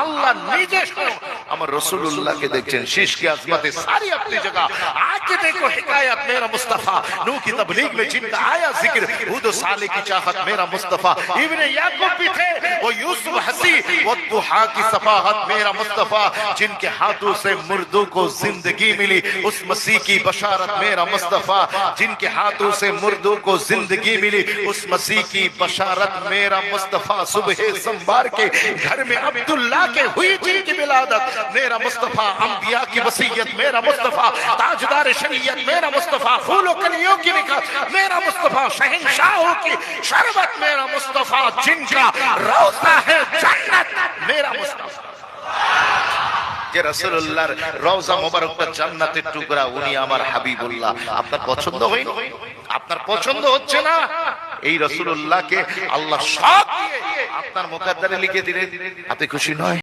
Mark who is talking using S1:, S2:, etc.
S1: अल्लाह নিজে স্বয়ং আমার রাসূলুল্লাহকে দেখছেন शीश की अजमत सारी अपनी जगह आके देखो हिकायत मेरा मुस्तफा नूह की तबलीग में जिनका आया जिक्र हुद साले की चाहत मेरा मुस्तफा इब्ने याकूब भी थे वो यूसुफ हसी वो दुहा की सफाहत मेरा मुस्तफा जिनके हाथों से मुर्दों को जिंदगी मिली उस मसीह की बशारत मेरा मुस्तफा जिनके हाथों से मुर्दों को जिंदगी मिली उस मसीह की बशारत मेरा मुस्तफा सुबह सोमवार के घर में अब्दुल्ला के हुई जिनकी विलादत मेरा मुस्तफा अंबिया की वसीयत मेरा मुस्तफा ताजदार शरीयत मेरा मुस्तफा फूलों कलियों की निकाह मेरा मुस्तफा शहंशाहों की शरबत मेरा मुस्तफा जिनका रोज़ा है जन्नत मेरा मुस्तफा যে রাসূলুল্লাহর রওজা মোবারকটা জান্নাতের টুকরা উনি আমার হাবিবুল্লাহ আপনার পছন্দ হয়নি আপনার পছন্দ হচ্ছে না এই রাসূলুল্লাহকে আল্লাহ সব দিয়ে আপনার মুকদ্দরে লিখে দিলেন আপনি খুশি নয়